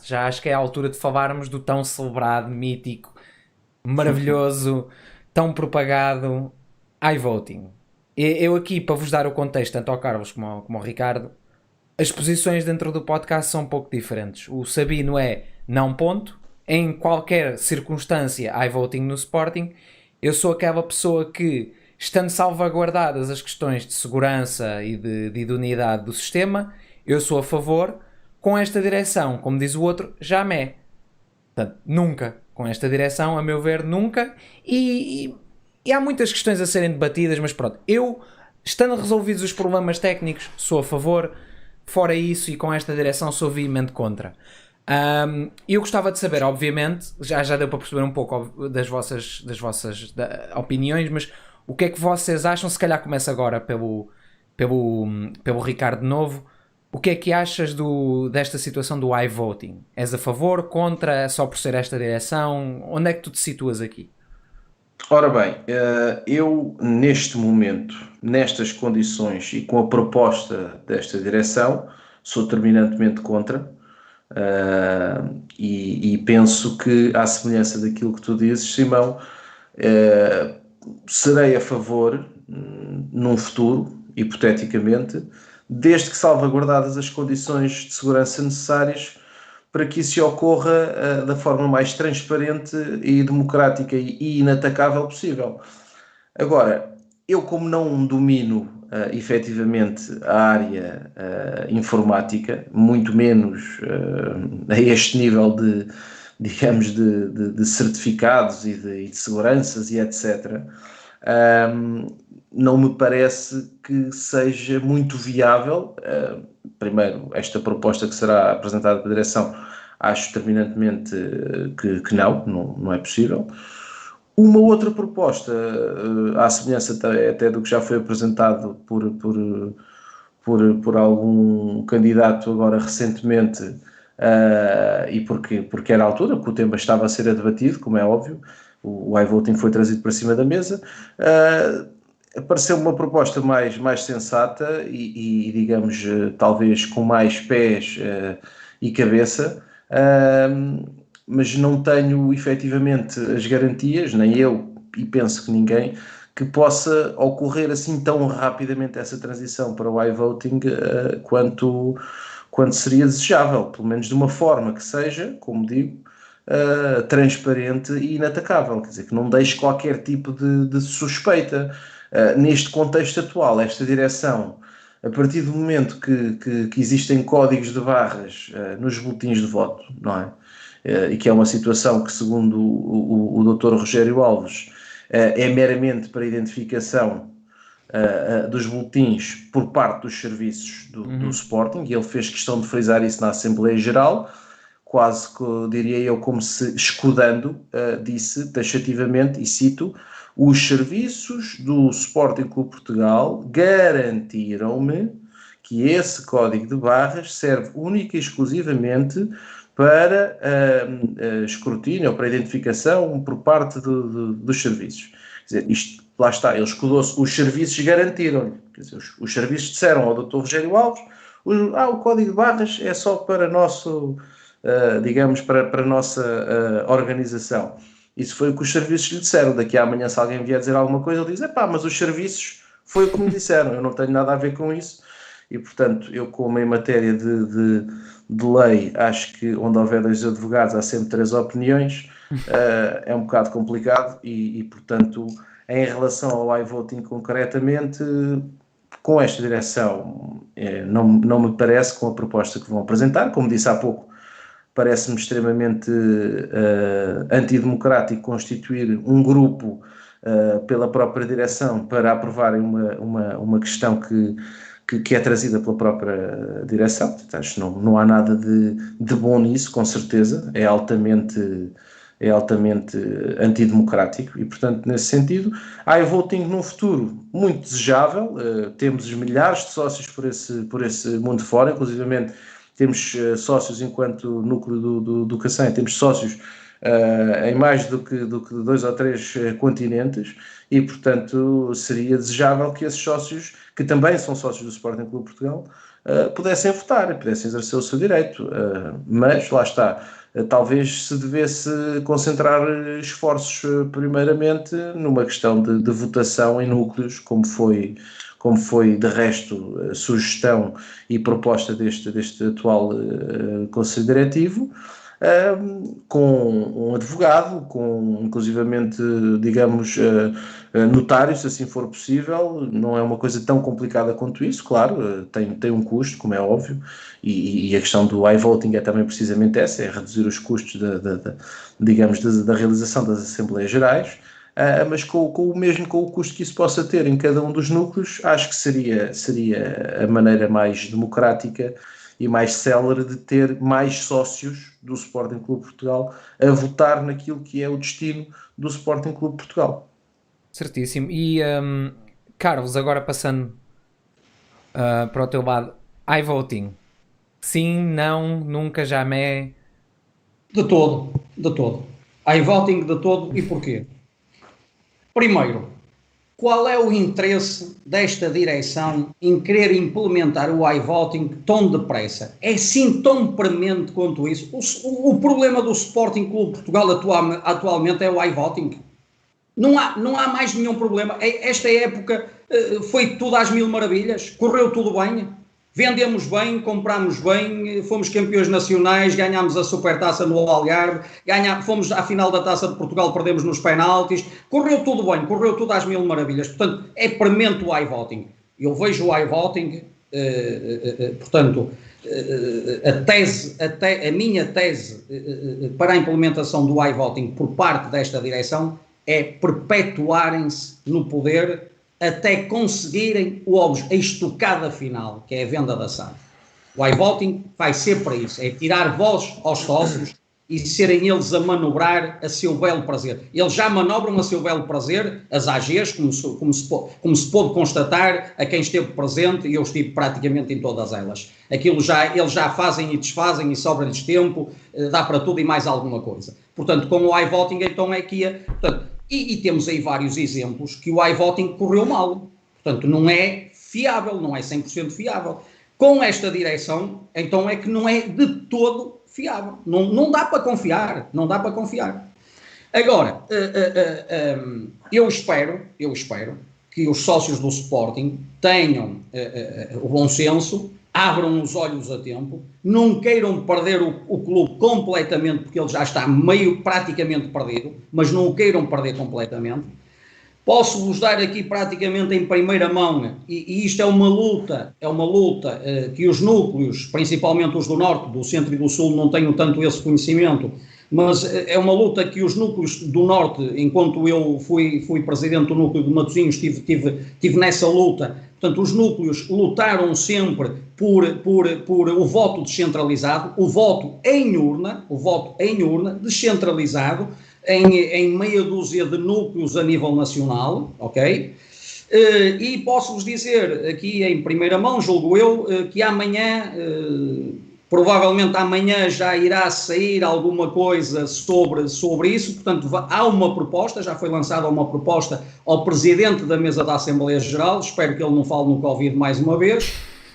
Já acho que é a altura de falarmos do tão celebrado, mítico, maravilhoso, tão propagado iVoting. Eu aqui, para vos dar o contexto, tanto ao Carlos como ao Ricardo, as posições dentro do podcast são um pouco diferentes. O Sabino é não ponto, em qualquer circunstância iVoting no Sporting. Eu sou aquela pessoa que, estando salvaguardadas as questões de segurança e de idoneidade do sistema, eu sou a favor. Com esta direção, como diz o outro, jamais. Portanto, nunca. Com esta direção, a meu ver, nunca. E há muitas questões a serem debatidas, mas pronto. Eu, estando resolvidos os problemas técnicos, sou a favor. Fora isso, e com esta direção, sou veemente contra. Eu gostava de saber, obviamente, já deu para perceber um pouco das vossas opiniões, mas o que é que vocês acham? Se calhar começa agora pelo Ricardo de novo. O que é que achas desta situação do iVoting? És a favor, contra, só por ser esta direção? Onde é que tu te situas aqui? Ora bem, eu neste momento, nestas condições e com a proposta desta direção, sou terminantemente contra, e penso que, à semelhança daquilo que tu dizes, Simão, eh, serei a favor, num futuro, hipoteticamente, desde que salvaguardadas as condições de segurança necessárias para que isso ocorra da forma mais transparente e democrática e inatacável possível. Agora, eu como não domino efetivamente a área informática, muito menos a este nível de, digamos, de certificados e de seguranças e etc., não me parece que seja muito viável. Primeiro, esta proposta que será apresentada pela direção, acho terminantemente que não é possível. Uma outra proposta, à semelhança até do que já foi apresentado por algum candidato agora recentemente, e porque era a altura que o tema estava a ser debatido, como é óbvio, o iVoting foi trazido para cima da mesa, pareceu uma proposta mais sensata e digamos, talvez com mais pés e cabeça, mas não tenho efetivamente as garantias, nem eu, e penso que ninguém, que possa ocorrer assim tão rapidamente essa transição para o iVoting quanto seria desejável, pelo menos de uma forma que seja, como digo, transparente e inatacável, quer dizer, que não deixe qualquer tipo de suspeita. Neste contexto atual, esta direção, a partir do momento que existem códigos de barras nos boletins de voto, não é? E que é uma situação que, segundo o Dr. Rogério Alves, é meramente para identificação dos boletins por parte dos serviços do Sporting, e ele fez questão de frisar isso na Assembleia Geral, quase que, diria eu, como se escudando, disse taxativamente, e cito: os serviços do Sporting Clube Portugal garantiram-me que esse código de barras serve única e exclusivamente para escrutínio ou para identificação por parte dos serviços. Quer dizer, isto, lá está, ele escudou-se, os serviços garantiram-lhe, quer dizer, os serviços disseram ao Dr. Rogério Alves: o código de barras é só para nosso, digamos, para a nossa organização. Isso foi o que os serviços lhe disseram. Daqui a amanhã, se alguém vier dizer alguma coisa, ele diz: mas os serviços foi o que me disseram, eu não tenho nada a ver com isso. E, portanto, eu, como em matéria de lei, acho que onde houver dois advogados há sempre três opiniões, é um bocado complicado e, portanto, em relação ao iVoting concretamente, com esta direção, não me parece, com a proposta que vão apresentar, como disse há pouco, parece-me extremamente antidemocrático constituir um grupo pela própria direção para aprovarem uma questão que é trazida pela própria direção. Portanto, acho que não há nada de bom nisso, com certeza. É altamente antidemocrático e, portanto, nesse sentido, há iVoting num futuro muito desejável. Temos milhares de sócios por esse mundo fora, inclusivamente temos sócios enquanto núcleo do Cacém, temos sócios em mais do que 2 ou 3 continentes e, portanto, seria desejável que esses sócios, que também são sócios do Sporting Clube Portugal, pudessem votar, pudessem exercer o seu direito. Mas, lá está, talvez se devesse concentrar esforços primeiramente numa questão de votação em núcleos, como foi de resto sugestão e proposta deste atual Conselho Diretivo, com um advogado, com inclusivamente, digamos, notários, se assim for possível. Não é uma coisa tão complicada quanto isso, claro, tem um custo, como é óbvio, e a questão do iVoting é também precisamente essa, é reduzir os custos digamos, da realização das Assembleias Gerais. Mas mesmo com o custo que isso possa ter em cada um dos núcleos, acho que seria a maneira mais democrática e mais célere de ter mais sócios do Sporting Clube Portugal a votar naquilo que é o destino do Sporting Clube Portugal. Certíssimo. E Carlos, agora passando para o teu lado, iVoting. Sim, não, nunca, jamais. De todo, de todo. iVoting de todo. E porquê? Primeiro, qual é o interesse desta direção em querer implementar o iVoting tão depressa? É sim tão premente quanto isso? O problema do Sporting Clube Portugal atualmente é o iVoting. Não há mais nenhum problema. Esta época foi tudo às mil maravilhas, correu tudo bem, vendemos bem, comprámos bem, fomos campeões nacionais, ganhámos a Supertaça no Algarve, fomos à final da Taça de Portugal, perdemos nos penaltis, correu tudo bem, correu tudo às mil maravilhas. Portanto, é premente o iVoting. Eu vejo o iVoting, portanto, a minha tese para a implementação do iVoting por parte desta direção é perpetuarem-se no poder até conseguirem a estocada final, que é a venda da SAD. O iVoting vai ser para isso, é tirar voz aos sócios e serem eles a manobrar a seu belo prazer. Eles já manobram a seu belo prazer, as AGs, como se pôde constatar a quem esteve presente, e eu estive praticamente em todas elas. Eles já fazem e desfazem e sobra-lhes tempo, dá para tudo e mais alguma coisa. Portanto, com o iVoting, então é que ia... E temos aí vários exemplos que o iVoting correu mal. Portanto, não é fiável, não é 100% fiável. Com esta direção, então é que não é de todo fiável. Não dá para confiar, não dá para confiar. Agora, eu espero que os sócios do Sporting tenham o bom senso, abram os olhos a tempo, não queiram perder o clube completamente, porque ele já está praticamente perdido, mas não o queiram perder completamente. Posso-vos dar aqui praticamente em primeira mão, e isto é uma luta que os núcleos, principalmente os do Norte, do Centro e do Sul, não tenho tanto esse conhecimento, mas é uma luta que os núcleos do Norte, enquanto eu fui presidente do núcleo de Matosinhos, estive nessa luta. Portanto, os núcleos lutaram sempre por o voto descentralizado, o voto em urna, descentralizado, em meia dúzia de núcleos a nível nacional, ok? E posso-vos dizer aqui em primeira mão, julgo eu, que amanhã, provavelmente amanhã já irá sair alguma coisa sobre isso. Portanto, há uma proposta, já foi lançada uma proposta ao Presidente da Mesa da Assembleia Geral, espero que ele não fale no Covid mais uma vez,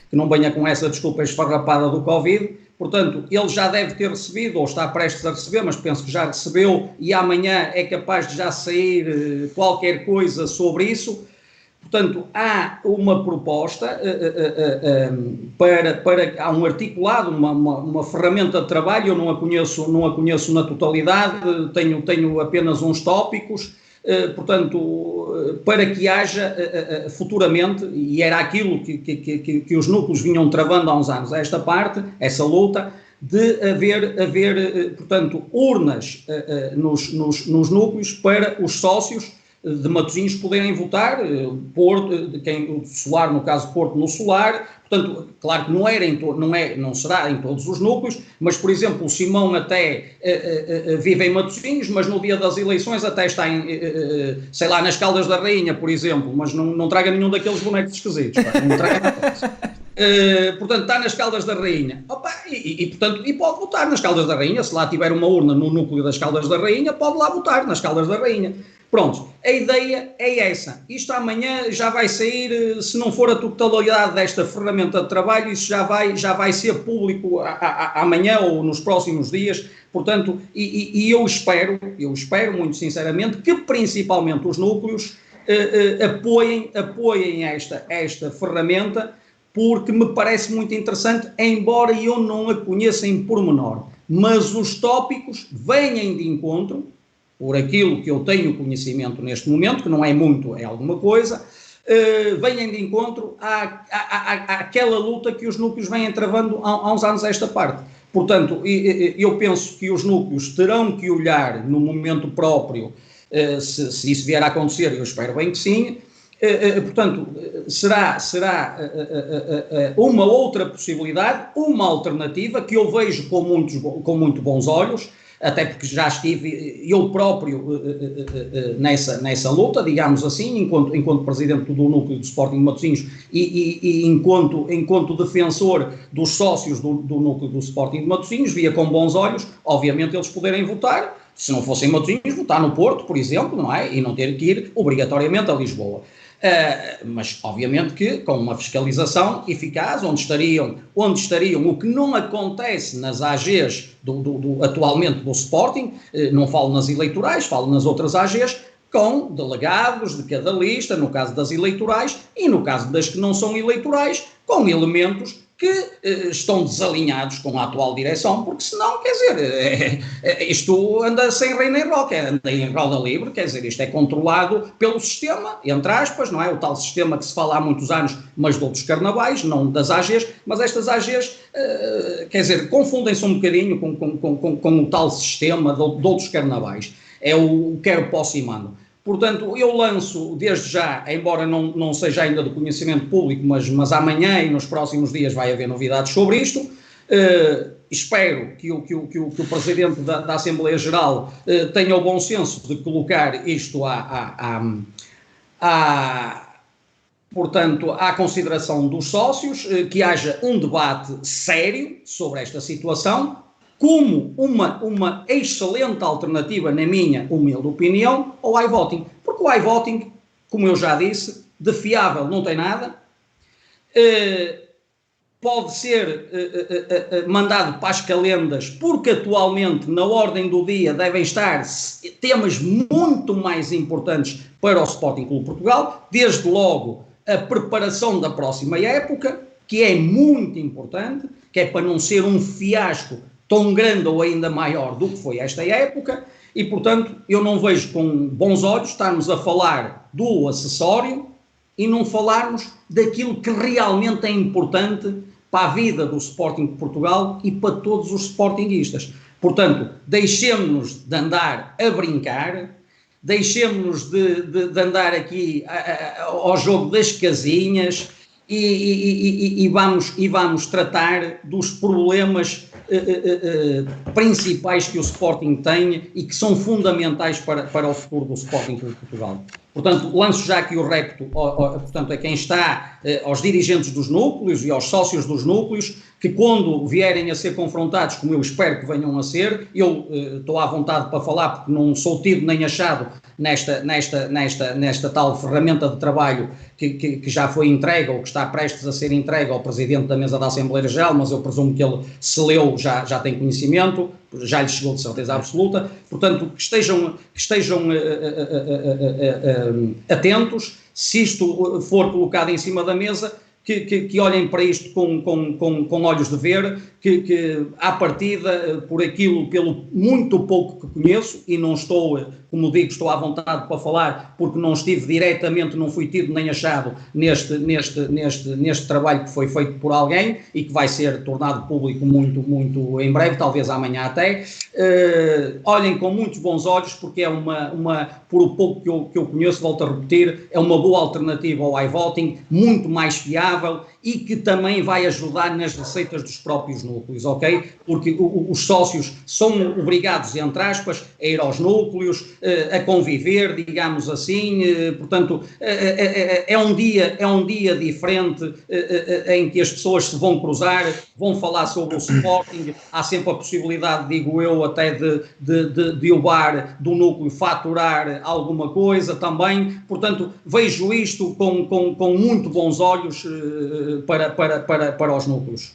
que não venha com essa desculpa esfarrapada do Covid. Portanto, ele já deve ter recebido, ou está prestes a receber, mas penso que já recebeu, e amanhã é capaz de já sair qualquer coisa sobre isso. Portanto, há uma proposta há um articulado, uma ferramenta de trabalho. Eu não a conheço na totalidade, tenho apenas uns tópicos, portanto, para que haja futuramente, e era aquilo que os núcleos vinham travando há uns anos, esta parte, essa luta, de haver portanto, urnas nos núcleos para os sócios de Matosinhos poderem votar, o Solar, no caso Porto, no Solar. Portanto, claro que não será em todos os núcleos, mas, por exemplo, o Simão até vive em Matosinhos, mas no dia das eleições até está sei lá, nas Caldas da Rainha, por exemplo, mas não traga nenhum daqueles bonecos esquisitos, não traga portanto, está nas Caldas da Rainha. Portanto, pode votar nas Caldas da Rainha. Se lá tiver uma urna no núcleo das Caldas da Rainha, pode lá votar nas Caldas da Rainha. Pronto, a ideia é essa. Isto amanhã já vai sair, se não for a totalidade desta ferramenta de trabalho, isso já vai ser público amanhã ou nos próximos dias. Portanto, eu espero muito sinceramente que principalmente os núcleos apoiem esta ferramenta, porque me parece muito interessante, embora eu não a conheça em pormenor. Mas os tópicos vêm de encontro, por aquilo que eu tenho conhecimento neste momento, que não é muito, é alguma coisa, vêm de encontro àquela luta que os núcleos vêm travando há uns anos a esta parte. Portanto, eu penso que os núcleos terão que olhar no momento próprio, se isso vier a acontecer, eu espero bem que sim. Portanto, será uma outra possibilidade, uma alternativa que eu vejo com muito bons olhos, até porque já estive eu próprio nessa luta, digamos assim, enquanto presidente do núcleo do Sporting de Matosinhos e enquanto defensor dos sócios do núcleo do Sporting de Matosinhos, via com bons olhos, obviamente, eles poderem votar, se não fossem Matosinhos, votar no Porto, por exemplo, não é? E não ter que ir obrigatoriamente a Lisboa. Mas obviamente que com uma fiscalização eficaz, onde estariam o que não acontece nas AGs atualmente do Sporting, não falo nas eleitorais, falo nas outras AGs, com delegados de cada lista, no caso das eleitorais, e no caso das que não são eleitorais, com elementos que estão desalinhados com a atual direção, porque senão, quer dizer, isto anda sem rei nem roca, anda em roda livre, quer dizer, isto é controlado pelo sistema, entre aspas, não é? O tal sistema que se fala há muitos anos, mas de outros carnavais, não das AGs, mas estas AGs, quer dizer, confundem-se um bocadinho com o tal sistema de outros carnavais. É o quero, posso e mando. Portanto, eu lanço desde já, embora não seja ainda do conhecimento público, mas amanhã e nos próximos dias vai haver novidades sobre isto. Espero que o Presidente da Assembleia Geral tenha o bom senso de colocar isto portanto, à consideração dos sócios, que haja um debate sério sobre esta situação, como uma excelente alternativa, na minha humilde opinião, ao iVoting. Porque o iVoting, como eu já disse, de fiável não tem nada, pode ser mandado para as calendas, porque atualmente na ordem do dia devem estar temas muito mais importantes para o Sporting Clube Portugal, desde logo a preparação da próxima época, que é muito importante, que é para não ser um fiasco tão grande ou ainda maior do que foi esta época, e portanto eu não vejo com bons olhos estarmos a falar do acessório e não falarmos daquilo que realmente é importante para a vida do Sporting de Portugal e para todos os sportinguistas. Portanto, deixemos-nos de andar a brincar, deixemos-nos de andar aqui ao jogo das casinhas e vamos tratar dos problemas principais que o Sporting tem e que são fundamentais para o futuro do Sporting Clube de Portugal. Portanto, lanço já aqui o repto, portanto, a quem está, aos dirigentes dos núcleos e aos sócios dos núcleos, que quando vierem a ser confrontados, como eu espero que venham a ser, eu estou à vontade para falar porque não sou tido nem achado nesta tal ferramenta de trabalho que já foi entregue ou que está prestes a ser entregue ao Presidente da Mesa da Assembleia Geral, mas eu presumo que ele, se leu, já tem conhecimento, já lhe chegou de certeza absoluta. Portanto, que estejam atentos, se isto for colocado em cima da mesa, que olhem para isto com olhos de ver, que à partida, pelo muito pouco que conheço, e não estou, como digo, estou à vontade para falar, porque não estive diretamente, não fui tido nem achado neste trabalho que foi feito por alguém e que vai ser tornado público muito em breve, talvez amanhã até. Olhem com muitos bons olhos, porque é por o pouco que eu conheço, volto a repetir, é uma boa alternativa ao iVoting, muito mais fiável e que também vai ajudar nas receitas dos próprios núcleos, ok? Porque os sócios são obrigados, entre aspas, a ir aos núcleos, a conviver, digamos assim, portanto, é um dia diferente em que as pessoas se vão cruzar, vão falar sobre o Sporting, há sempre a possibilidade, digo eu, até de o bar do núcleo faturar alguma coisa também, portanto, vejo isto com muito bons olhos para os núcleos.